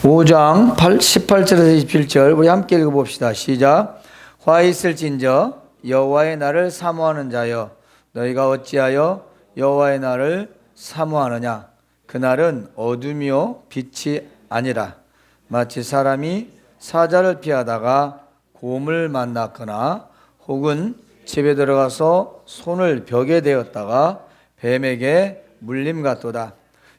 5장 18절에서 27절 우리 함께 읽어봅시다. 시작. 화 있을진저 여호와의 날을 사모하는 자여, 너희가 어찌하여 여호와의 날을 사모하느냐? 그날은 어둠이요 빛이 아니라 마치 사람이 사자를 피하다가 곰을 만났거나 혹은 집에 들어가서 손을 벽에 대었다가 뱀에게 물림 같도다.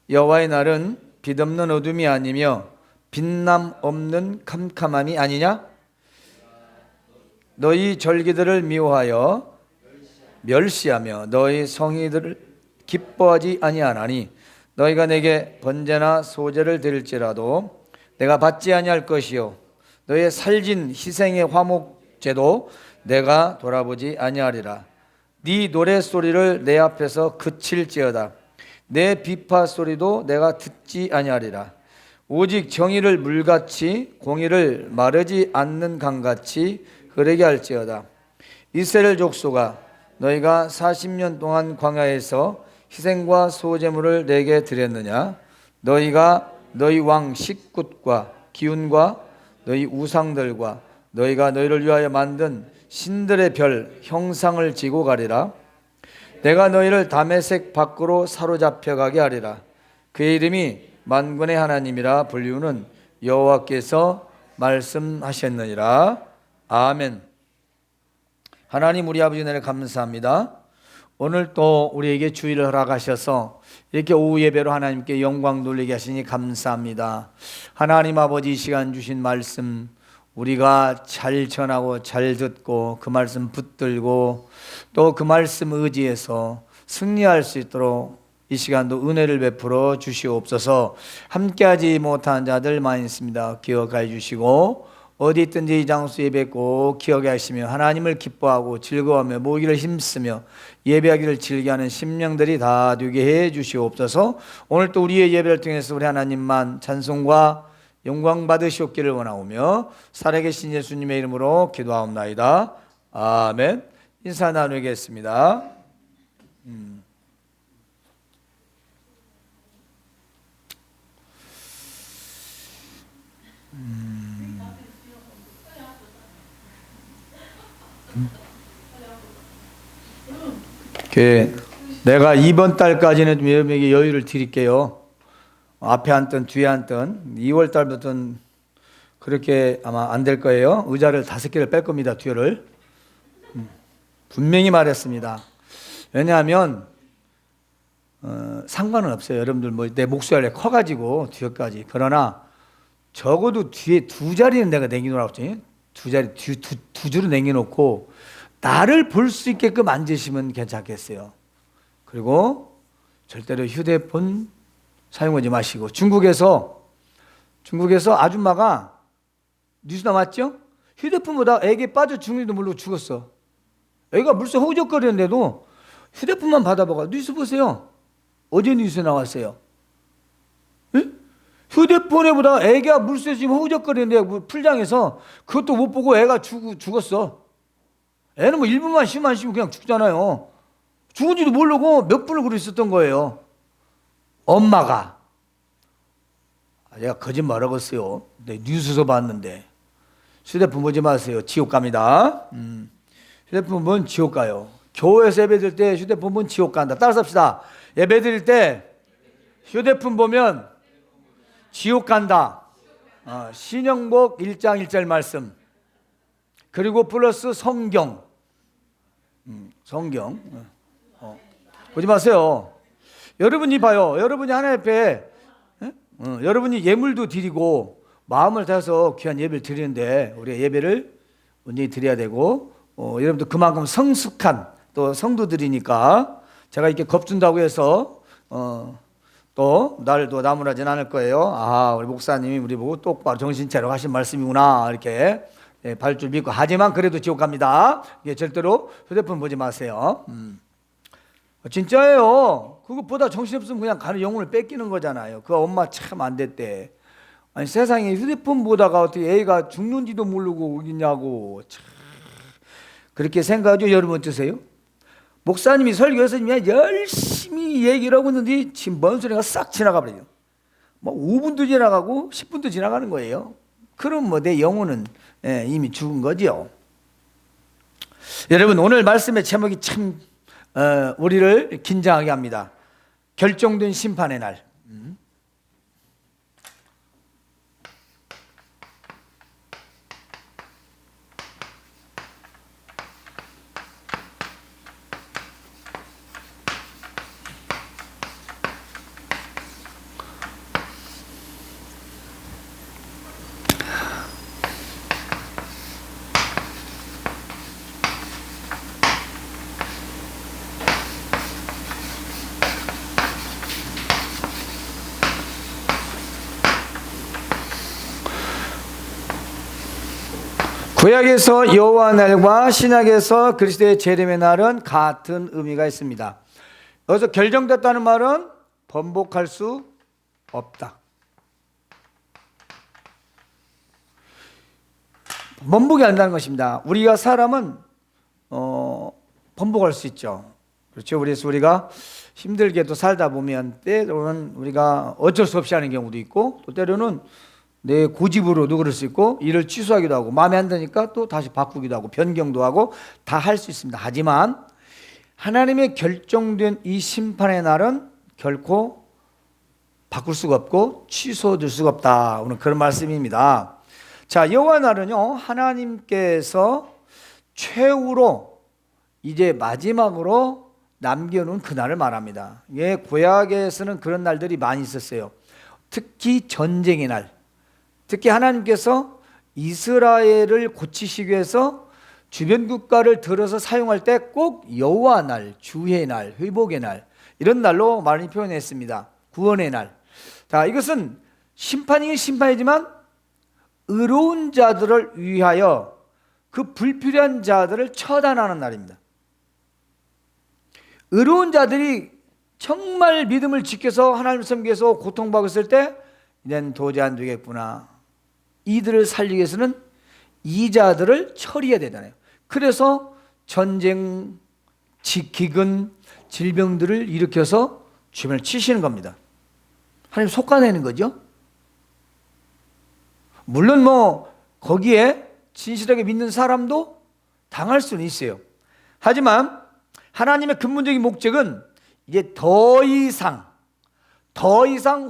여호와의 날은 빛없는 어둠이 아니며 빛남 없는 캄캄함이 아니냐? 너희 절기들을 미워하여 멸시하며 너희 성의들을 기뻐하지 아니하나니 너희가 내게 번제나 소제를 드릴지라도 내가 받지 아니할 것이요 너희의 살진 희생의 화목제도 내가 돌아보지 아니하리라. 네 노랫소리를 내 앞에서 그칠지어다. 내 비파 소리도 내가 듣지 아니하리라. 오직 정의를 물같이 공의를 마르지 않는 강같이 흐르게 할지어다. 이스라엘 족속아, 너희가 40년 동안 광야에서 희생과 소제물을 내게 드렸느냐? 너희가 너희 왕 식굿과 기운과 너희 우상들과 너희가 너희를 위하여 만든 신들의 별 형상을 지고 가리라. 내가 너희를 다메섹 밖으로 사로잡혀 가게 하리라. 그의 이름이 만군의 하나님이라 불리우는 여호와께서 말씀하셨느니라. 아멘. 하나님 우리 아버지 은혜를 감사합니다. 오늘 또 우리에게 주의를 허락하셔서 이렇게 오후 예배로 하나님께 영광 돌리게 하시니 감사합니다. 하나님 아버지, 이 시간 주신 말씀 우리가 잘 전하고 잘 듣고 그 말씀 붙들고 또 그 말씀 의지해서 승리할 수 있도록 이 시간도 은혜를 베풀어 주시옵소서. 함께하지 못한 자들 많이 있습니다. 기억해 주시고 어디 있든지 이 장소 예배 꼭 기억해 하시며 하나님을 기뻐하고 즐거워하며 모기를 힘쓰며 예배하기를 즐겨하는 심령들이 다 되게 해 주시옵소서. 오늘 또 우리의 예배를 통해서 우리 하나님만 찬송과 영광 받으시옵기를 원하오며 살아계신 예수님의 이름으로 기도하옵나이다. 아멘. 인사 나누겠습니다. 내가 이번 달까지는 좀 여러분에게 여유를 드릴게요. 앞에 앉든 뒤에 앉든 2월 달부터는 그렇게 아마 안 될 거예요. 의자를 5개를 뺄 겁니다. 뒤를 분명히 말했습니다. 왜냐하면 상관은 없어요. 여러분들 뭐 내 목소리가 커가지고 뒤에까지. 그러나 적어도 뒤에 2자리는 내가 남겨놓으라고 했더니 2자리 두 줄을 남겨놓고 나를 볼 수 있게끔 앉으시면 괜찮겠어요. 그리고 절대로 휴대폰 사용하지 마시고. 중국에서 아줌마가 뉴스 나왔죠? 휴대폰보다 애기 빠져 죽는지도 모르고 죽었어. 애가 물속 허우적거리는데도 휴대폰만 받아보고. 뉴스 보세요. 어제 뉴스에 나왔어요. 에? 휴대폰에보다 애기가 물속에 지금 허우적거리는데 풀장에서 그것도 못 보고 애가 죽었어. 애는 뭐 1분만 쉬면 그냥 죽잖아요. 죽은지도 모르고 몇 분을 그러고 있었던 거예요. 엄마가. 내가 거짓말하고 있어요. 뉴스에서 봤는데. 휴대폰 보지 마세요. 지옥 갑니다. 휴대폰 보면 지옥 가요. 교회에서 예배 드릴 때 휴대폰 보면 지옥 간다. 따라서 합시다. 예배 드릴 때 휴대폰 보면 지옥 간다. 신영복 1장 1절 말씀. 그리고 플러스 성경. 성경. 보지 마세요. 여러분이 봐요. 여러분이 하나님 앞에 여러분이 예물도 드리고 마음을 다해서 귀한 예배를 드리는데 우리가 예배를 온전히 드려야 되고 여러분도 그만큼 성숙한 또 성도들이니까 제가 이렇게 겁준다고 해서 또 날도 나무라진 않을 거예요. 아, 우리 목사님이 우리 보고 똑바로 정신 차려 하신 말씀이구나 이렇게 발줄 믿고. 하지만 그래도 지옥 갑니다. 절대로 휴대폰 보지 마세요. 진짜예요. 그것보다 정신없으면 그냥 가는 영혼을 뺏기는 거잖아요. 그 엄마 참 안 됐대. 아니 세상에 휴대폰 보다가 어떻게 애가 죽는지도 모르고 오겠냐고. 참 그렇게 생각하죠. 여러분 어떠세요? 목사님이 설교해서 그냥 열심히 얘기를 하고 있는데 지금 뭔 소리가 싹 지나가 버려요. 뭐 5분도 지나가고 10분도 지나가는 거예요. 그럼 뭐 내 영혼은 이미 죽은 거죠. 여러분, 오늘 말씀의 제목이 참 우리를 긴장하게 합니다. 결정된 심판의 날. 구약에서 여호와 날과 신약에서 그리스도의 재림의 날은 같은 의미가 있습니다. 여기서 결정됐다는 말은 번복할 수 없다. 번복이 안 된다는 것입니다. 우리가 사람은 번복할 수 있죠. 그렇죠. 그래서 우리가 힘들게도 살다 보면 때로는 우리가 어쩔 수 없이 하는 경우도 있고, 또 때로는 내 고집으로도 그럴 수 있고, 일을 취소하기도 하고, 마음에 안 드니까 또 다시 바꾸기도 하고, 변경도 하고 다 할 수 있습니다. 하지만 하나님의 결정된 이 심판의 날은 결코 바꿀 수가 없고 취소될 수가 없다. 오늘 그런 말씀입니다. 자, 여호와 날은요, 하나님께서 최후로 이제 마지막으로 남겨놓은 그날을 말합니다. 예, 구약에서는 그런 날들이 많이 있었어요. 특히 전쟁의 날, 특히 하나님께서 이스라엘을 고치시기 위해서 주변 국가를 들어서 사용할 때 꼭 여호와 날, 주의 날, 회복의 날, 이런 날로 많이 표현했습니다. 구원의 날. 자, 이것은 심판이긴 심판이지만 의로운 자들을 위하여 그 불필요한 자들을 처단하는 날입니다. 의로운 자들이 정말 믿음을 지켜서 하나님을 섬기기 위해서 고통받고 있을 때 이젠 도저히 안 되겠구나, 이들을 살리기 위해서는 이 자들을 처리해야 되잖아요. 그래서 전쟁, 기근, 질병들을 일으켜서 주변을 치시는 겁니다. 하나님 솎아내는 거죠. 물론 뭐 거기에 진실하게 믿는 사람도 당할 수는 있어요. 하지만 하나님의 근본적인 목적은 이제 더 이상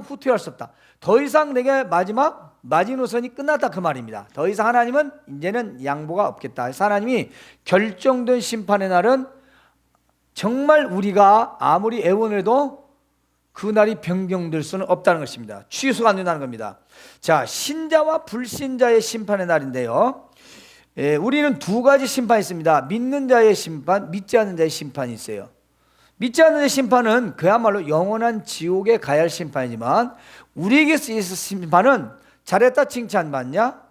후퇴할 수 없다. 더 이상 내게 마지노선이 끝났다, 그 말입니다. 더 이상 하나님은 이제는 양보가 없겠다. 그래서 하나님이 결정된 심판의 날은 정말 우리가 아무리 애원해도 그 날이 변경될 수는 없다는 것입니다. 취소가 안 된다는 겁니다. 자, 신자와 불신자의 심판의 날인데요, 우리는 두 가지 심판이 있습니다. 믿는 자의 심판, 믿지 않는 자의 심판이 있어요. 믿지 않는 자의 심판은 그야말로 영원한 지옥에 가야 할 심판이지만, 우리에게 있을 심판은 잘했다 칭찬받냐,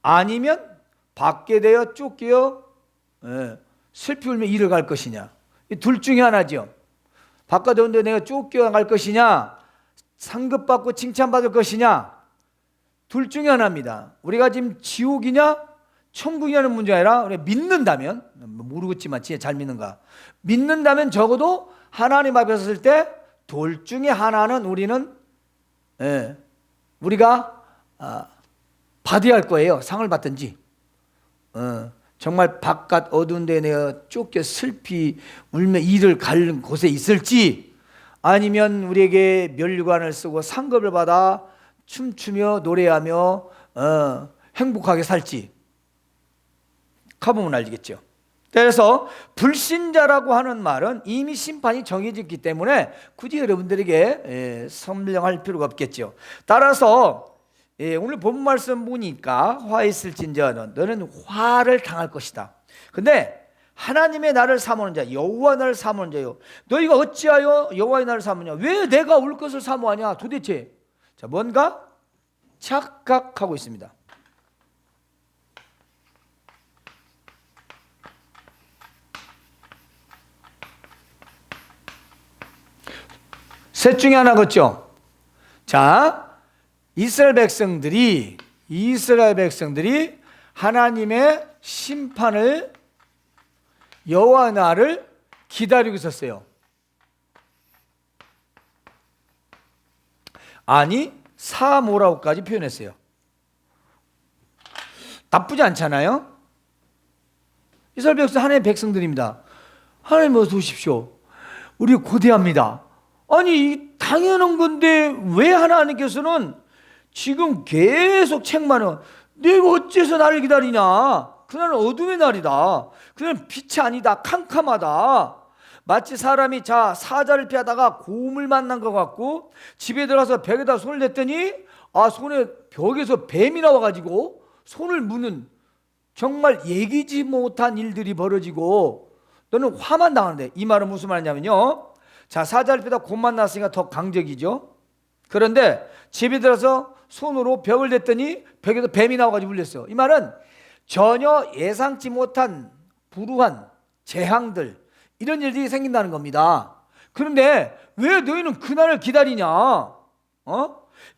아니면 받게 되어 쫓겨 슬피 울며 이를 갈 것이냐, 이 둘 중에 하나죠. 바꿔줬는데 내가 쫓겨갈 것이냐, 상급받고 칭찬받을 것이냐, 둘 중에 하나입니다. 우리가 지금 지옥이냐 천국이냐는 문제가 아니라, 우리가 믿는다면, 모르겠지만 진짜 잘 믿는가, 믿는다면 적어도 하나님 앞에 섰을 때 둘 중에 하나는 우리가 받아야 할 거예요. 상을 받든지, 정말 바깥 어두운 데 내가 쫓겨 슬피 울며 이를 갈 곳에 있을지, 아니면 우리에게 면류관을 쓰고 상급을 받아 춤추며 노래하며 행복하게 살지, 가보면 알겠죠. 그래서 불신자라고 하는 말은 이미 심판이 정해졌기 때문에 굳이 여러분들에게 설명할 필요가 없겠죠. 따라서 오늘 본 말씀 보니까 화 있을진저 너는 화를 당할 것이다. 근데 하나님의 나를 사모하는 자, 여호와 나를 사모하는 자요, 너희가 어찌하여 여호와의 나를 사모하냐, 왜 내가 올 것을 사모하냐, 도대체 자, 뭔가 착각하고 있습니다. 셋 중에 하나겠죠. 자, 이스라엘 백성들이 하나님의 심판을, 여호와 나를 기다리고 있었어요. 아니, 사모라고까지 표현했어요. 나쁘지 않잖아요. 이스라엘 백성 하나님의 백성들입니다. 하나님 어서 오십시오. 우리 고대합니다. 아니 당연한 건데 왜 하나님께서는 지금 계속 책망을 내가 어째서 나를 기다리냐. 그날은 어둠의 날이다. 그날은 빛이 아니다. 캄캄하다. 마치 사람이 사자를 피하다가 곰을 만난 것 같고 집에 들어가서 벽에다 손을 댔더니 손에 벽에서 뱀이 나와가지고 손을 무는 정말 예기치 못한 일들이 벌어지고 너는 화만 당하는데, 이 말은 무슨 말이냐면요, 사자를 피하다 곰 만났으니까 더 강적이죠. 그런데 집에 들어서 손으로 벽을 댔더니 벽에서 뱀이 나와가지고 물렸어. 이 말은 전혀 예상치 못한 불우한 재앙들, 이런 일들이 생긴다는 겁니다. 그런데 왜 너희는 그날을 기다리냐?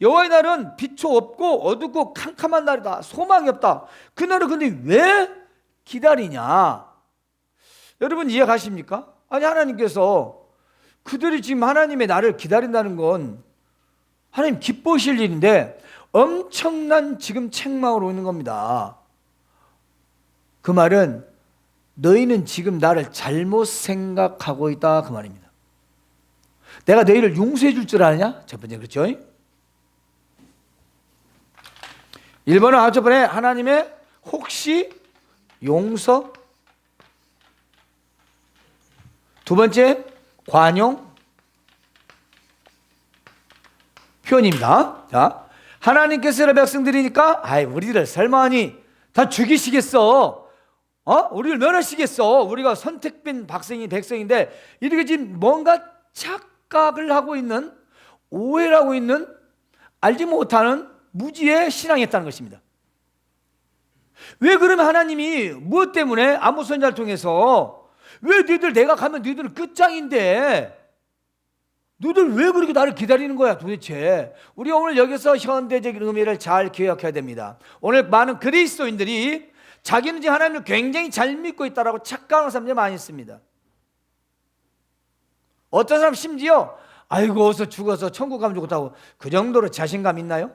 여호와의 날은 빛도 없고 어둡고 캄캄한 날이다. 소망이 없다. 그날을 근데 왜 기다리냐? 여러분 이해가십니까? 아니 하나님께서 그들이 지금 하나님의 날을 기다린다는 건 하나님 기뻐하실 일인데 엄청난 지금 책망으로 오는 겁니다. 그 말은 너희는 지금 나를 잘못 생각하고 있다, 그 말입니다. 내가 너희를 용서해 줄 줄 아냐? 첫 번째, 그렇죠? 1번은 첫 번에 하나님의 혹시 용서, 두 번째 관용 표현입니다. 자, 하나님께서 이스라엘 백성들이니까 우리를 설마하니 다 죽이시겠어? 우리를 멸하시겠어? 우리가 선택된 백성인데 이렇게 지금 뭔가 착각을 하고 있는, 오해를 하고 있는, 알지 못하는 무지의 신앙이었다는 것입니다. 왜 그러면 하나님이 무엇 때문에 아모스 선지자를 통해서 왜 너희들, 내가 가면 너희들은 끝장인데 너희들 왜 그렇게 나를 기다리는 거야 도대체? 우리가 오늘 여기서 현대적인 의미를 잘 기억해야 됩니다. 오늘 많은 그리스도인들이 자기는 지금 하나님을 굉장히 잘 믿고 있다라고 착각하는 사람들이 많이 있습니다. 어떤 사람 심지어 아이고 어서 죽어서 천국 가면 좋겠다고, 그 정도로 자신감 있나요?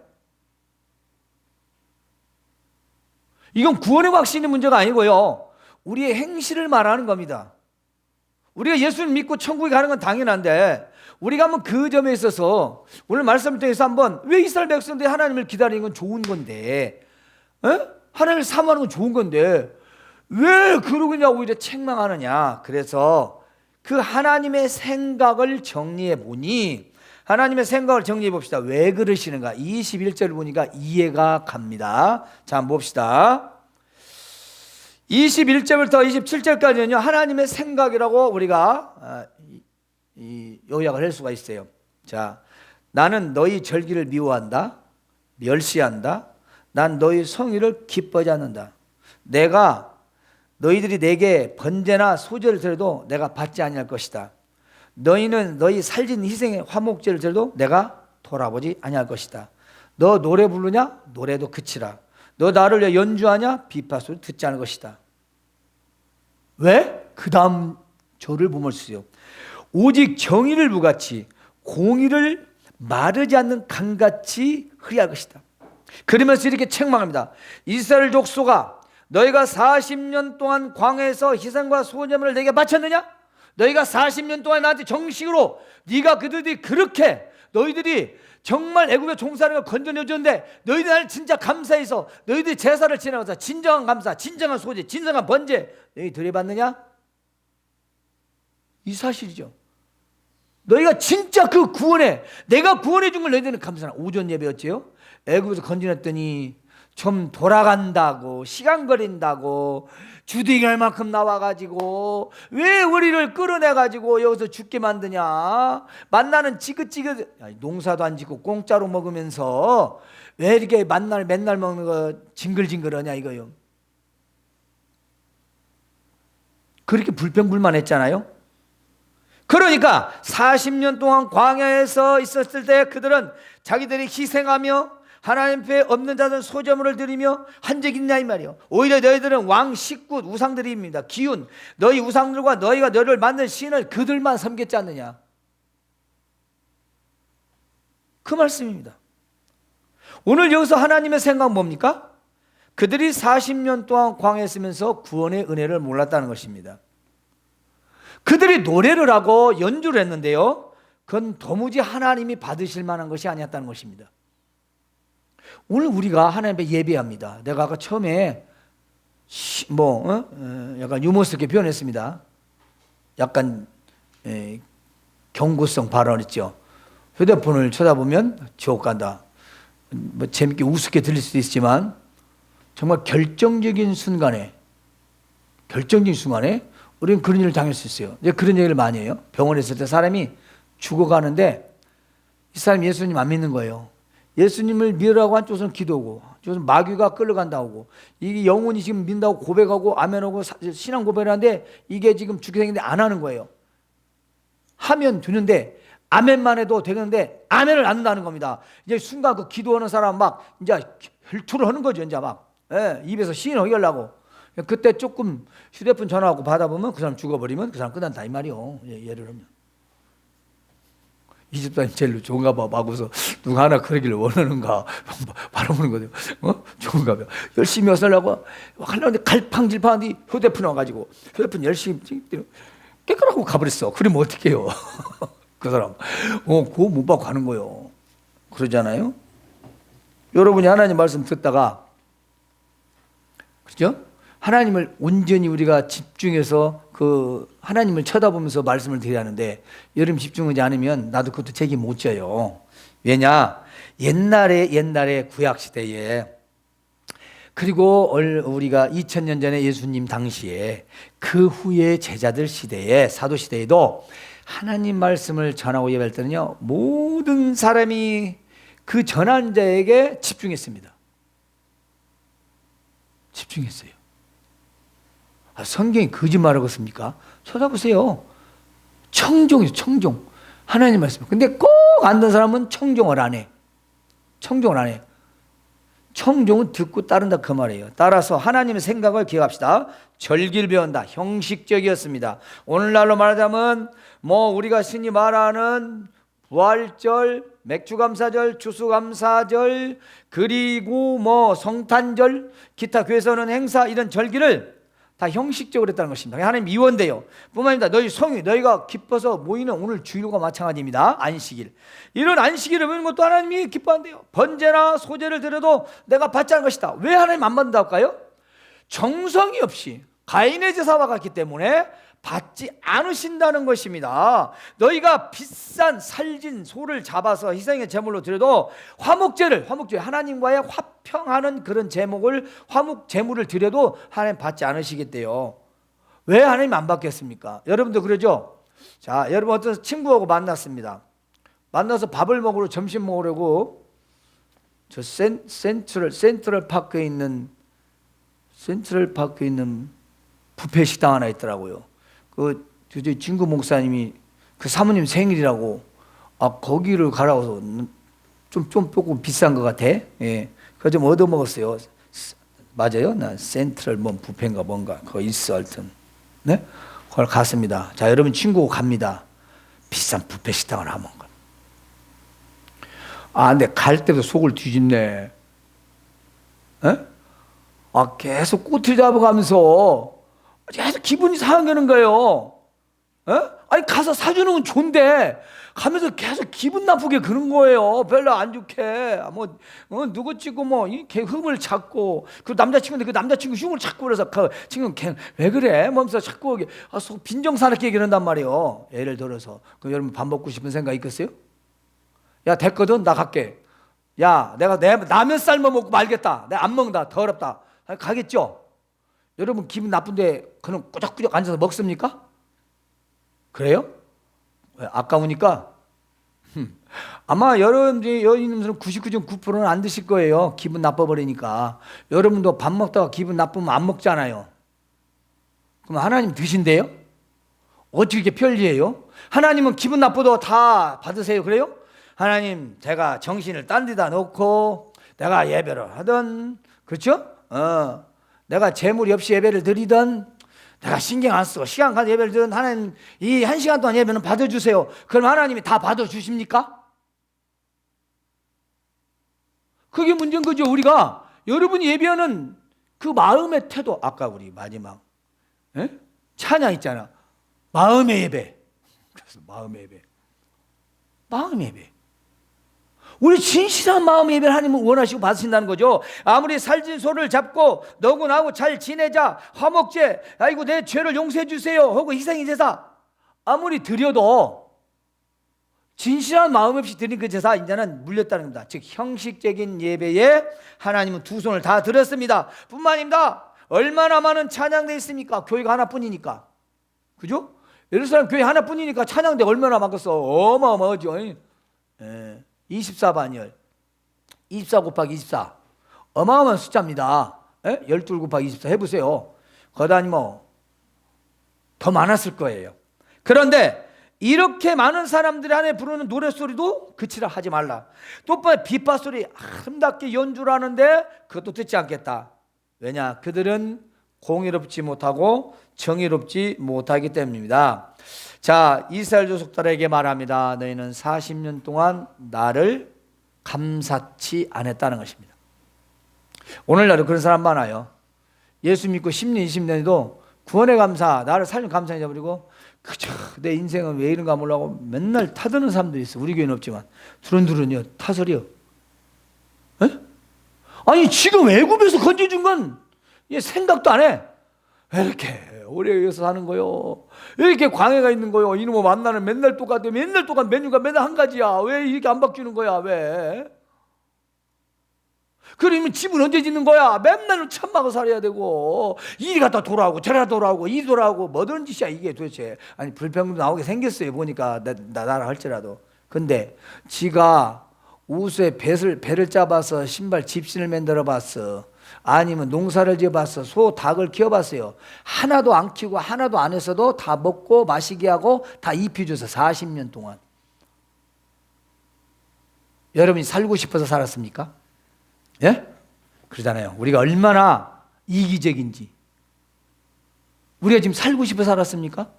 이건 구원의 확신의 문제가 아니고요, 우리의 행실을 말하는 겁니다. 우리가 예수를 믿고 천국에 가는 건 당연한데 우리가 한번 그 점에 있어서 오늘 말씀을 통해서 한번, 왜 이스라엘 백성들이 하나님을 기다리는 건 좋은 건데, 하나님을 사모하는 건 좋은 건데 왜 그러냐고 오히려 책망하느냐. 그래서 그 하나님의 생각을 정리해 보니, 하나님의 생각을 정리해 봅시다. 왜 그러시는가? 21절을 보니까 이해가 갑니다. 자, 한번 봅시다. 21절부터 27절까지는요 하나님의 생각이라고 우리가 요약을 할 수가 있어요. 자, 나는 너희 절기를 미워한다, 멸시한다. 난 너희 성의를 기뻐하지 않는다. 내가 너희들이 내게 번제나 소제를 드려도 내가 받지 아니할 것이다. 너희는 너희 살진 희생의 화목제를 드려도 내가 돌아보지 아니할 것이다. 너 노래 부르냐? 노래도 그치라. 너 나를 위해 연주하냐? 비파소리 듣지 않을 것이다. 왜? 그 다음 절을 보면 쓰요. 오직 정의를 부같이 공의를 마르지 않는 강같이 흐리할 것이다. 그러면서 이렇게 책망합니다. 이스라엘 족속아, 너희가 40년 동안 광야에서 희생과 소제물을 내게 바쳤느냐? 너희가 40년 동안 나한테 정식으로, 네가 그들이 그렇게 너희들이 정말 애굽의 종살이가 건져내줬는데 너희들 나를 진짜 감사해서 너희들이 제사를 지내면서 진정한 감사, 진정한 소제, 진정한 번제 너희 드려봤느냐? 이 사실이죠. 너희가 진짜 그 구원에, 내가 구원해 준 걸 너희들은 감사하나. 오전 예배 어째요? 애굽에서 건져냈더니 좀 돌아간다고, 시간 걸린다고, 주둥이할 만큼 나와가지고 왜 우리를 끌어내가지고 여기서 죽게 만드냐? 만나는 지긋지긋, 농사도 안 짓고 공짜로 먹으면서 왜 이렇게 맨날 먹는 거 징글징글하냐 이거요. 그렇게 불평불만했잖아요. 그러니까 40년 동안 광야에서 있었을 때 그들은 자기들이 희생하며 하나님 앞에 없는 자들 소제물을 드리며 한 적 있냐 이 말이요. 오히려 너희들은 왕 식구 우상들입니다. 기운, 너희 우상들과 너희가 너를 만든 신을 그들만 섬겼지 않느냐, 그 말씀입니다. 오늘 여기서 하나님의 생각은 뭡니까? 그들이 40년 동안 광야에 있으면서 구원의 은혜를 몰랐다는 것입니다. 그들이 노래를 하고 연주를 했는데요, 그건 도무지 하나님이 받으실 만한 것이 아니었다는 것입니다. 오늘 우리가 하나님 앞에 예배합니다. 내가 아까 처음에 약간 유머스럽게 표현했습니다. 약간 경고성 발언했죠. 휴대폰을 쳐다보면 지옥 간다. 재밌게 우습게 들릴 수도 있지만 정말 결정적인 순간에 우리는 그런 일을 당할 수 있어요. 이제 그런 얘기를 많이 해요. 병원에 있을 때 사람이 죽어가는데 이 사람이 예수님 안 믿는 거예요. 예수님을 믿으라고 한쪽은 기도하고 저는 마귀가 끌려간다고, 이게 영혼이 지금 믿는다고 고백하고 아멘하고 신앙 고백을 하는데 이게 지금 죽게 생겼는데 안 하는 거예요. 하면 되는데 아멘만 해도 되는데 아멘을 안 한다는 겁니다. 이제 순간 그 기도하는 사람 막 이제 혈투를 하는 거죠. 이제 막 입에서 시인하게 하려고. 그때 조금 휴대폰 전화하고 받아보면 그 사람 죽어버리면 그 사람 끝난다 이 말이요. 예를 들면 이 집사님 제일 좋은가 봐 하고서 누가 하나 그러기를 원하는가 바라보는 거죠. 좋은가 봐. 열심히 하려고 하려는데 갈팡질팡한데 휴대폰 와가지고 휴대폰 열심히 깨끗하고 가버렸어. 그러면 어떡해요? 그 사람 그거 못 받고 가는 거예요. 그러잖아요. 여러분이 하나님 말씀 듣다가, 그렇죠? 하나님을 온전히 우리가 집중해서 그 하나님을 쳐다보면서 말씀을 드려야 하는데 여러분 집중하지 않으면 나도 그것도 책임 못 져요. 왜냐? 옛날에 구약시대에, 그리고 우리가 2000년 전에 예수님 당시에 그 후에 제자들 시대에 사도 시대에도 하나님 말씀을 전하고 예배할 때는요, 모든 사람이 그 전한 자에게 집중했습니다. 집중했어요. 성경이 거짓말하고 있습니까? 찾아보세요. 청종이에요. 청종. 하나님 말씀. 근데 꼭 안 듣는 사람은 청종을 안 해. 청종을 안 해. 청종은 듣고 따른다 그 말이에요. 따라서 하나님의 생각을 기억합시다. 절기를 배운다. 형식적이었습니다. 오늘날로 말하자면 우리가 신이 말하는 부활절, 맥주감사절, 추수감사절, 그리고 성탄절, 기타 교회에서는 행사, 이런 절기를 다 형식적으로 했다는 것입니다. 하나님 이원돼요. 뿐만 아니라 너희가 기뻐서 모이는 오늘 주일과 마찬가지입니다. 안식일. 이런 안식일을 배우는 것도 하나님이 기뻐한대요. 번제나 소제를 드려도 내가 받지 않을 것이다. 왜 하나님 안 받는다고 할까요? 정성이 없이 가인의 제사와 같기 때문에 받지 않으신다는 것입니다. 너희가 비싼 살진 소를 잡아서 희생의 제물로 드려도 화목제 하나님과의 화평하는 그런 화목 제물을 드려도 하나님 받지 않으시겠대요. 왜 하나님 안 받겠습니까? 여러분도 그러죠? 자, 여러분 어떤 친구하고 만났습니다. 만나서 밥을 먹으러, 점심 먹으려고 저 센트럴 파크에 있는 뷔페 식당 하나 있더라고요. 그 진구 목사님이 그 사모님 생일이라고 거기를 가라고 해서 좀 조금 비싼 것 같아. 예, 그거 좀 얻어 먹었어요. 맞아요? 나 센트럴 뷔페인가 뭔가 그거 있어 하여튼. 네? 그걸 갔습니다. 자, 여러분 친구가 갑니다. 비싼 뷔페 식당을 한번 가. 근데 갈 때도 속을 뒤집네. 예? 계속 꼬투리 잡아가면서 계속 기분이 상하는 거예요. 아니 가서 사주는 건 좋은데 가면서 계속 기분 나쁘게 그런 거예요. 별로 안 좋게 누구 찍고 이렇게 흠을 찾고, 그 남자친구인데 그 남자친구 흉을 찾고, 그래서 그 친구는 왜 그래? 하면서 자꾸 속 빈정사납게 얘기한단 말이에요. 예를 들어서 그럼 여러분 밥 먹고 싶은 생각 있겠어요? 야 됐거든 나 갈게. 야 내가 라면 삶아 먹고 말겠다. 내가 안 먹는다. 더럽다. 가겠죠? 여러분 기분 나쁜데 그냥 꾸적꾸적 앉아서 먹습니까? 그래요? 왜? 아까우니까? 아마 여러분들은 99.9%는 안 드실 거예요. 기분 나빠버리니까. 여러분도 밥 먹다가 기분 나쁘면 안 먹잖아요. 그럼 하나님 드신대요? 어떻게 이렇게 편리해요? 하나님은 기분 나빠도 다 받으세요. 그래요? 하나님 제가 정신을 딴 데다 놓고 내가 예배를 하든, 그렇죠? 내가 재물이 없이 예배를 드리든, 내가 신경 안 쓰고 시간 가서 예배를 드리든, 하나님 이 1시간 동안 예배는 받아주세요. 그럼 하나님이 다 받아주십니까? 그게 문제인 거죠. 우리가 여러분이 예배하는 그 마음의 태도, 아까 우리 마지막 찬양 있잖아. 마음의 예배. 그래서 마음의 예배. 마음의 예배. 우리 진실한 마음의 예배를 하나님은 원하시고 받으신다는 거죠. 아무리 살찐 소를 잡고 너고 나고 잘 지내자, 화목제, 아이고 내 죄를 용서해 주세요 하고 희생의 제사 아무리 드려도 진실한 마음 없이 드린 그 제사 이제는 물렸다는 겁니다. 즉 형식적인 예배에 하나님은 두 손을 다 들었습니다. 뿐만 아닙니다. 얼마나 많은 찬양대 있습니까? 교회가 하나뿐이니까. 그죠? 예루살렘 교회 하나뿐이니까 찬양대 얼마나 많겠어. 어마어마하죠. 24반열 24 곱하기 24 어마어마한 숫자입니다. 12 곱하기 24 해보세요. 거다니 뭐 더 많았을 거예요. 그런데 이렇게 많은 사람들 안에 부르는 노랫소리도 그치라 하지 말라. 또 비파소리 아름답게 연주를 하는데 그것도 듣지 않겠다. 왜냐? 그들은 공의롭지 못하고 정의롭지 못하기 때문입니다. 자, 이스라엘 족속들에게 말합니다. 너희는 40년 동안 나를 감사치 않았다는 것입니다. 오늘날도 그런 사람 많아요. 예수 믿고 10년, 20년에도 구원의 감사, 나를 살린 감사 잊어버리고 그저 내 인생은 왜 이런가 몰라고 맨날 타드는 사람들이 있어. 우리 교회는 없지만 두른두른요, 타설이요. 에? 아니 지금 애굽에서 건져준 건 생각도 안 해. 왜 이렇게 오래 여기서 사는 거요? 왜 이렇게 광해가 있는 거요? 이놈의 만나는 맨날 똑같아. 맨날 똑같아. 메뉴가 맨날 한 가지야. 왜 이렇게 안 바뀌는 거야? 왜? 그러면 집은 언제 짓는 거야? 맨날 천막을 살아야 되고 이리 갔다 돌아오고 저리 돌아오고 이리 돌아오고 뭐든 짓이야 이게 도대체. 아니 불평도 나오게 생겼어요. 보니까 나라 할지라도. 근데 지가 우수에 배를 짜봐서 신발 집신을 만들어 봤어. 아니면 농사를 지어봤어. 소, 닭을 키워봤어요. 하나도 안 키우고 하나도 안 했어도 다 먹고 마시게 하고 다 입혀줘서 40년 동안. 여러분이 살고 싶어서 살았습니까? 예? 그러잖아요. 우리가 얼마나 이기적인지. 우리가 지금 살고 싶어서 살았습니까?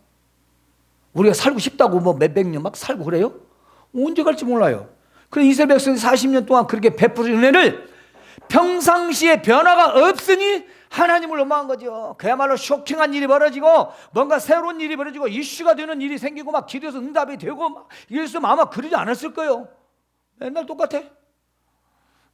우리가 살고 싶다고 뭐 몇백 년 막 살고 그래요? 언제 갈지 몰라요. 그럼 이스라엘 백성이 40년 동안 그렇게 베푸는 은혜를 평상시에 변화가 없으니 하나님을 원망한 거죠. 그야말로 쇼킹한 일이 벌어지고 뭔가 새로운 일이 벌어지고 이슈가 되는 일이 생기고 막 기도해서 응답이 되고 막 이랬으면 아마 그러지 않았을 거예요. 맨날 똑같아.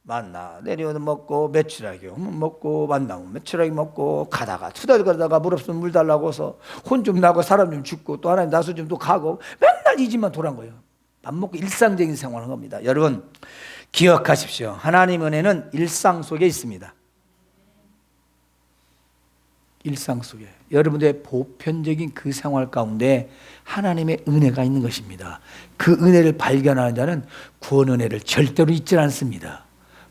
만나 내려오면 먹고 메추라기 오면 먹고 만나 오면 메추라기 먹고 가다가 투덜거리다가 물 없으면 물 달라고 해서 혼 좀 나고 사람 좀 죽고 또 하나님 나서 좀 또 가고 맨날 이 집만 돌아온 거예요. 밥 먹고 일상적인 생활을 한 겁니다. 여러분 기억하십시오. 하나님 은혜는 일상 속에 있습니다. 일상 속에 여러분들의 보편적인 그 생활 가운데 하나님의 은혜가 있는 것입니다. 그 은혜를 발견하는 자는 구원 은혜를 절대로 잊지 않습니다.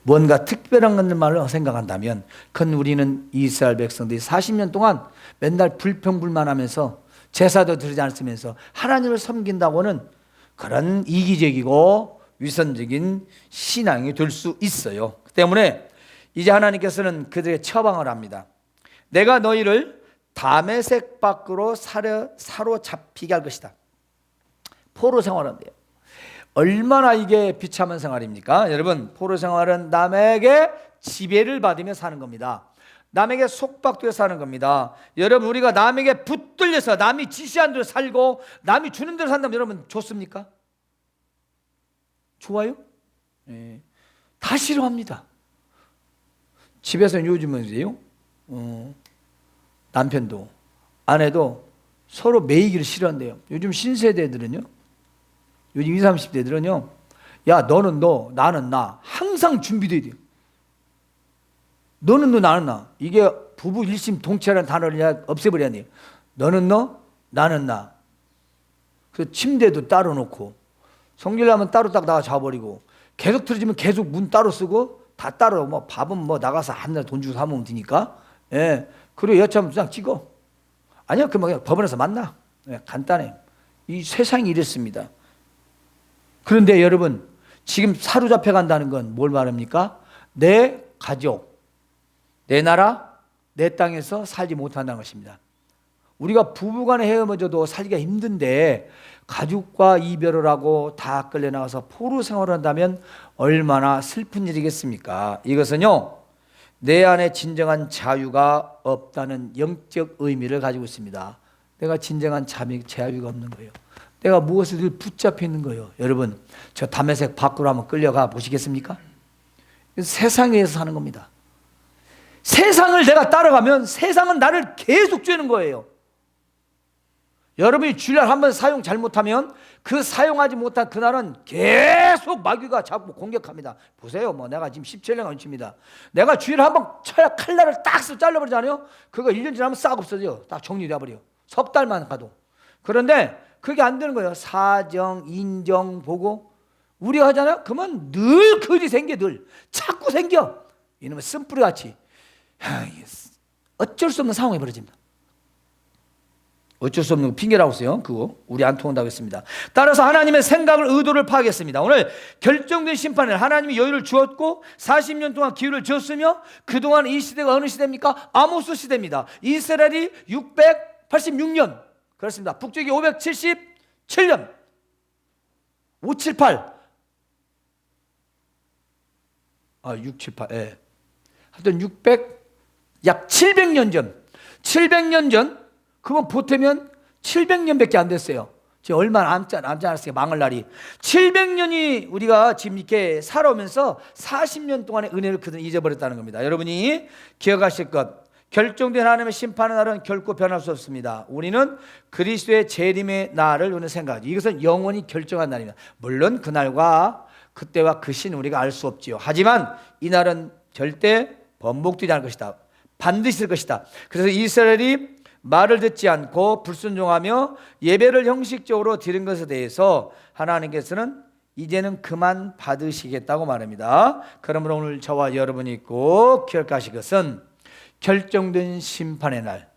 뭔가 특별한 것만을 생각한다면 그건 우리는 이스라엘 백성들이 40년 동안 맨날 불평불만하면서 제사도 드리지 않으면서 하나님을 섬긴다고는 그런 이기적이고 위선적인 신앙이 될 수 있어요. 때문에 이제 하나님께서는 그들에게 처방을 합니다. 내가 너희를 다메섹 밖으로 사로잡히게 할 것이다. 포로 생활한대요. 얼마나 이게 비참한 생활입니까? 여러분 포로 생활은 남에게 지배를 받으며 사는 겁니다. 남에게 속박되어 사는 겁니다. 여러분 우리가 남에게 붙들려서 남이 지시한 대로 살고 남이 주는 대로 산다면 여러분 좋습니까? 좋아요? 네. 다 싫어합니다. 집에서는 요즘은요 남편도 아내도 서로 매이기를 싫어한대요. 요즘 신세대들은요 요즘 20, 30대들은요 야 너는 너 나는 나 항상 준비돼야 돼요. 너는 너 나는 나 이게 부부 일심동체라는 단어를 없애버려야 돼요. 너는 너 나는 나. 그 침대도 따로 놓고 성질나면 따로 딱 나가 자버리고 계속 틀어지면 계속 문 따로 쓰고 다 따로 뭐 밥은 뭐 나가서 한 달 돈 주고 사 먹으면 되니까 예 그리고 여차하면 그냥 찍어 아니야 그냥 법원에서 만나 예, 간단해. 이 세상이 이랬습니다. 그런데 여러분 지금 사로잡혀 간다는 건 뭘 말합니까? 내 가족 내 나라 내 땅에서 살지 못한다는 것입니다. 우리가 부부간에 헤어져도 살기가 힘든데 가족과 이별을 하고 다 끌려나가서 포로 생활을 한다면 얼마나 슬픈 일이겠습니까? 이것은요, 내 안에 진정한 자유가 없다는 영적 의미를 가지고 있습니다. 내가 진정한 자유가 없는 거예요. 내가 무엇을 늘 붙잡혀 있는 거예요. 여러분, 저 담에색 밖으로 한번 끌려가 보시겠습니까? 세상에서 사는 겁니다. 세상을 내가 따라가면 세상은 나를 계속 쬐는 거예요. 여러분이 주일날 한번 사용 잘못하면 그 사용하지 못한 그날은 계속 마귀가 자꾸 공격합니다. 보세요, 내가 지금 17년간 운칩니다. 내가 주일날 한번 쳐야 칼날을 딱 잘라버리잖아요. 그거 1년 지나면 싹 없어져요. 딱 정리돼버려요. 석 달만 가도. 그런데 그게 안 되는 거예요. 사정, 인정 보고 우리가 하잖아요. 그러면 늘 그일이 생겨. 늘 자꾸 생겨. 이놈의 쓴뿌리같이 어쩔 수 없는 상황이 벌어집니다. 어쩔 수 없는 핑계라고 써요. 그거 우리 안 통한다고 했습니다. 따라서 하나님의 생각을, 의도를 파악했습니다. 오늘 결정된 심판을 하나님이 여유를 주었고 40년 동안 기회를 주었으며, 그동안 이 시대가 어느 시대입니까? 아모스 시대입니다. 이스라엘이 686년, 그렇습니다. 북쪽이 577년 578 678 예. 하여튼 약 700년 전, 700년 전, 그건 보태면 700년밖에 안 됐어요. 지금 얼마 남지 않았어요. 망할 날이. 700년이 우리가 지금 이렇게 살아오면서 40년 동안의 은혜를 그들은 잊어버렸다는 겁니다. 여러분이 기억하실 것, 결정된 하나님의 심판의 날은 결코 변할 수 없습니다. 우리는 그리스도의 재림의 날을 우리는 생각하죠. 이것은 영원히 결정한 날입니다. 물론 그날과 그때와 그 신 우리가 알 수 없지요. 하지만 이 날은 절대 번복되지 않을 것이다. 반드시 있을 것이다. 그래서 이스라엘이 말을 듣지 않고 불순종하며 예배를 형식적으로 드린 것에 대해서 하나님께서는 이제는 그만 받으시겠다고 말합니다. 그러므로 오늘 저와 여러분이 꼭 기억하실 것은 결정된 심판의 날,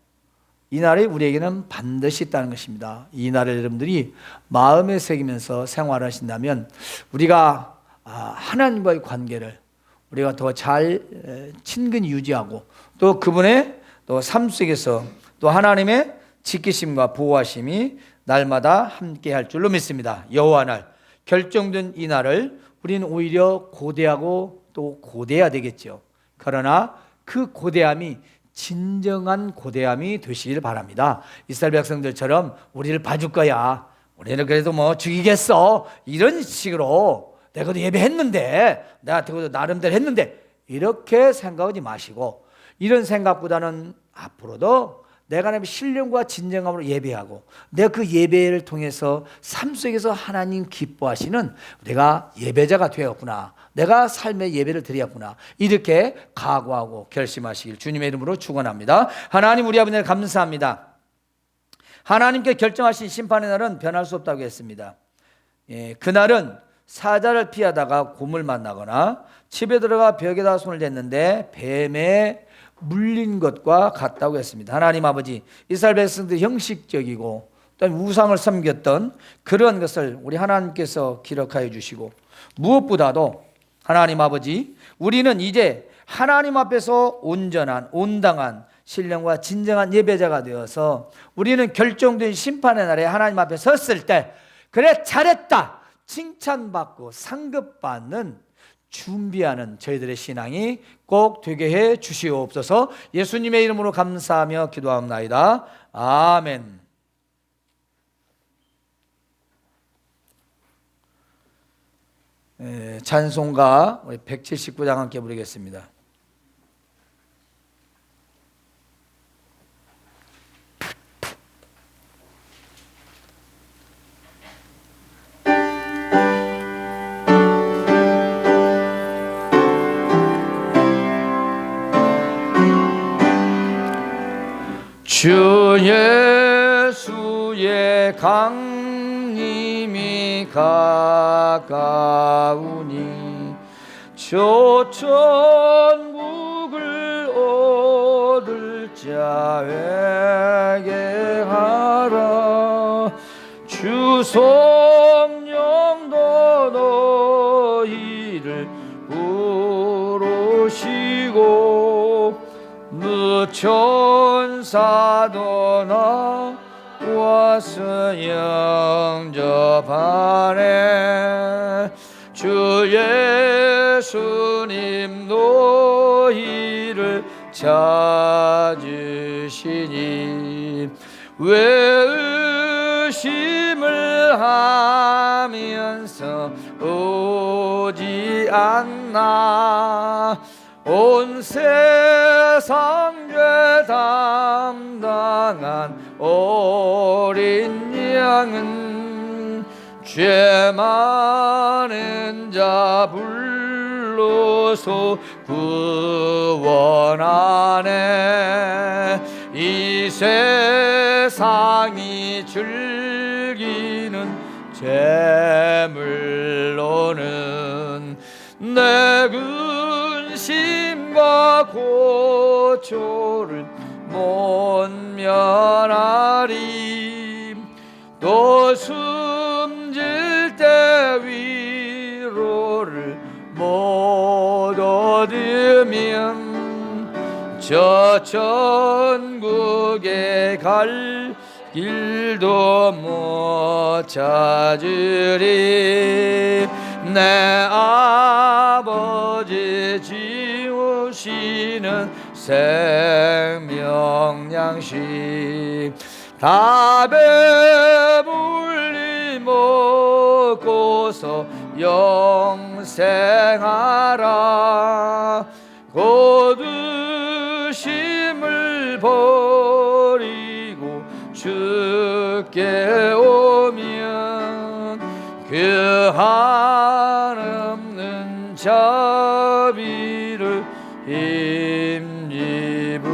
이 날이 우리에게는 반드시 있다는 것입니다. 이 날을 여러분들이 마음에 새기면서 생활하신다면 우리가 하나님과의 관계를 우리가 더 잘 친근히 유지하고, 또 그분의 또 삶 속에서 또 하나님의 지키심과 보호하심이 날마다 함께 할 줄로 믿습니다. 여호와 날, 결정된 이 날을 우리는 오히려 고대하고 또 고대해야 되겠죠. 그러나 그 고대함이 진정한 고대함이 되시길 바랍니다. 이스라엘 백성들처럼 우리를 봐줄 거야, 우리는 그래도 죽이겠어, 이런 식으로 내가 예배했는데, 내가 나름대로 했는데, 이렇게 생각하지 마시고, 이런 생각보다는 앞으로도 내가 하나님의 신령과 진정함으로 예배하고, 내가 그 예배를 통해서 삶 속에서 하나님 기뻐하시는 내가 예배자가 되었구나, 내가 삶의 예배를 드렸구나, 이렇게 각오하고 결심하시길 주님의 이름으로 축원합니다. 하나님 우리 아버지 감사합니다. 하나님께 결정하신 심판의 날은 변할 수 없다고 했습니다. 그날은 사자를 피하다가 곰을 만나거나 집에 들어가 벽에다 손을 댔는데 뱀에 물린 것과 같다고 했습니다. 하나님 아버지, 이스라엘 백성들이 형식적이고 또 우상을 섬겼던 그런 것을 우리 하나님께서 기록하여 주시고, 무엇보다도 하나님 아버지, 우리는 이제 하나님 앞에서 온전한 온당한 신령과 진정한 예배자가 되어서 우리는 결정된 심판의 날에 하나님 앞에 섰을 때 그래 잘했다 칭찬받고 상급받는 준비하는 저희들의 신앙이 꼭 되게 해 주시옵소서. 예수님의 이름으로 감사하며 기도합나이다. 아멘. 찬송가 우리 179장 함께 부르겠습니다. 주 예수의 강림이 가까우니 저 천국을 얻을 자에게 하라. 주 성령도 너희를 부르시고 천사도 나와서 영접하네. 주 예수님 너희를 찾으시니 왜 의심을 하면서 오지 않나. 온 세상 죄 담당한 어린 양은 죄 많은 자 불러서 구원하네. 이 세상이 즐기는 재물로는 내 근심과 고초를 못 면하리. 또 숨질 때 위로를 못 얻으면 저 천국에 갈 길도 못 찾으리. 내 아버지 지우시는 생명양식 다 배불리 먹고서 영생하라. 곧 의심을 버리고 주께 오면 그 한없는 자비를 힘입으리.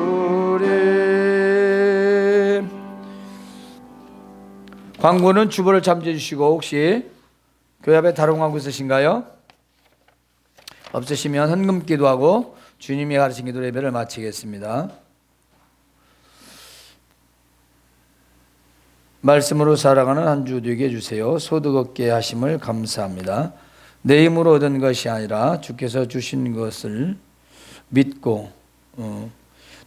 광고는 주보를 참조해 주시고, 혹시 교회 앞에 다른 광고 있으신가요? 없으시면 헌금 기도하고 주님이 가르친 기도 예배를 마치겠습니다. 말씀으로 살아가는 한 주 되게 해주세요. 소득 얻게 하심을 감사합니다. 내 힘으로 얻은 것이 아니라 주께서 주신 것을 믿고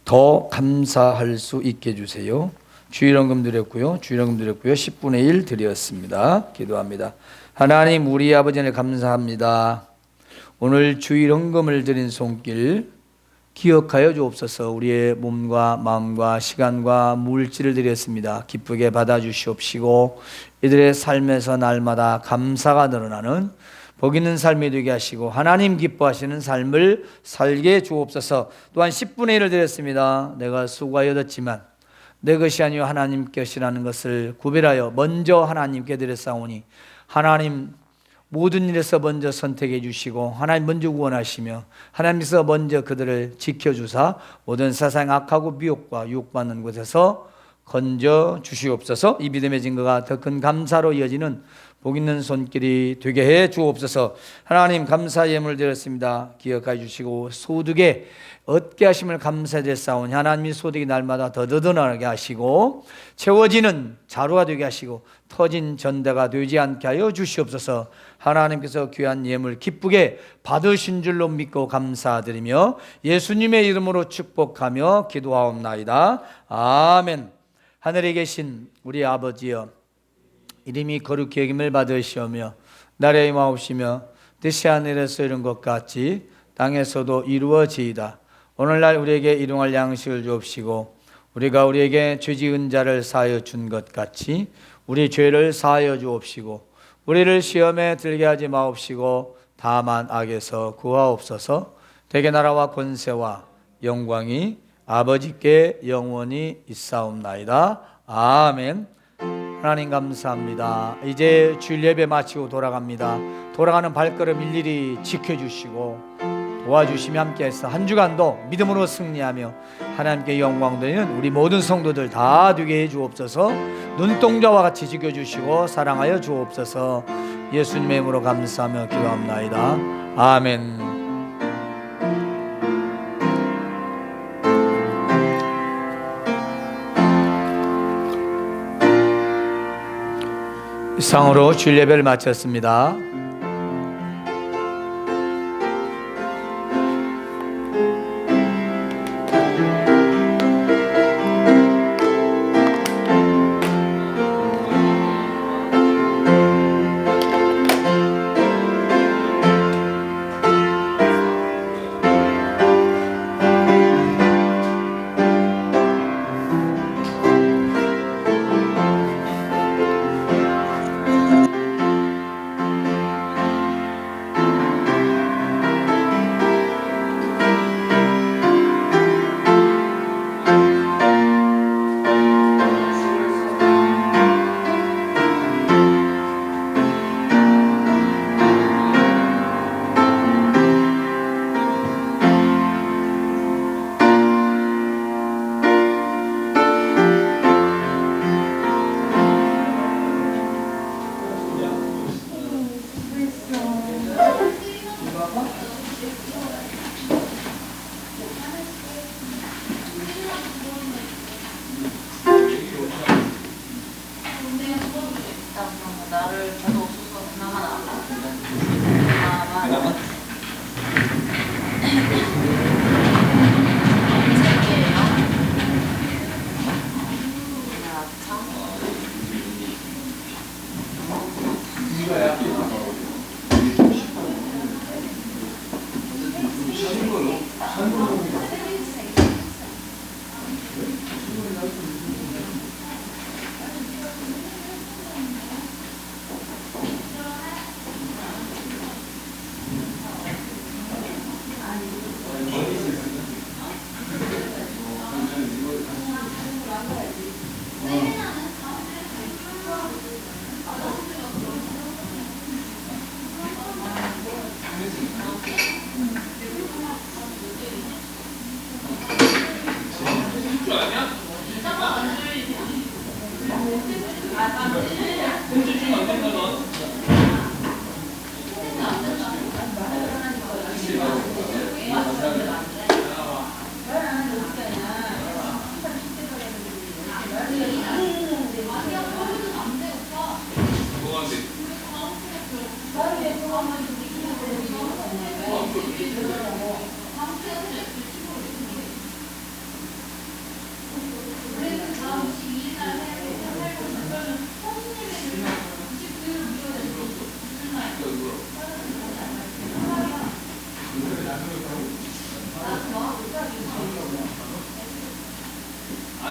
더 감사할 수 있게 해주세요. 주일헌금 드렸고요. 10분의 1 드렸습니다. 기도합니다. 하나님, 우리 아버지를 감사합니다. 오늘 주일헌금을 드린 손길 기억하여 주옵소서. 우리의 몸과 마음과 시간과 물질을 드렸습니다. 기쁘게 받아주시옵시고 이들의 삶에서 날마다 감사가 늘어나는 복 있는 삶이 되게 하시고 하나님 기뻐하시는 삶을 살게 주옵소서. 또한 10분의 1을 드렸습니다. 내가 수고하여 얻었지만 내 것이 아니요 하나님 것이라는 것을 구별하여 먼저 하나님께 드렸사오니 하나님 모든 일에서 먼저 선택해 주시고 하나님 먼저 구원하시며 하나님께서 먼저 그들을 지켜주사 모든 세상 악하고 미혹과 유혹받는 곳에서 건져 주시옵소서. 이 믿음의 증거가 더 큰 감사로 이어지는 복 있는 손길이 되게 해 주옵소서. 하나님, 감사 예물 드렸습니다. 기억해 주시고 소득에 얻게 하심을 감사드렸사오니 하나님이 소득이 날마다 더 늘어나게 하시고 채워지는 자루가 되게 하시고 터진 전대가 되지 않게 하여 주시옵소서. 하나님께서 귀한 예물 기쁘게 받으신 줄로 믿고 감사드리며 예수님의 이름으로 축복하며 기도하옵나이다. 아멘. 하늘에 계신 우리 아버지여, 이름이 거룩히 여김을 받으시오며 나라의 임하옵시며 뜻이 하늘에서 이룬 것 같이 땅에서도 이루어지이다. 오늘날 우리에게 일용할 양식을 주옵시고 우리가 우리에게 죄 지은 자를 사하여 준 것 같이 우리 죄를 사하여 주옵시고 우리를 시험에 들게 하지 마옵시고 다만 악에서 구하옵소서. 대개 나라와 권세와 영광이 아버지께 영원히 있사옵나이다. 아멘. 하나님 감사합니다. 이제 주일 예배 마치고 돌아갑니다. 돌아가는 발걸음 일일이 지켜주시고 도와주시며 함께해서 한 주간도 믿음으로 승리하며 하나님께 영광 돌리는 우리 모든 성도들 다 되게 해 주옵소서. 눈동자와 같이 지켜주시고 사랑하여 주옵소서. 예수님의 이름으로 감사하며 기도합나이다. 아멘. 이상으로 주일 예배를 마쳤습니다. 나를 저도 없어서 그나마 나만 그나마? 제게요. 이거야.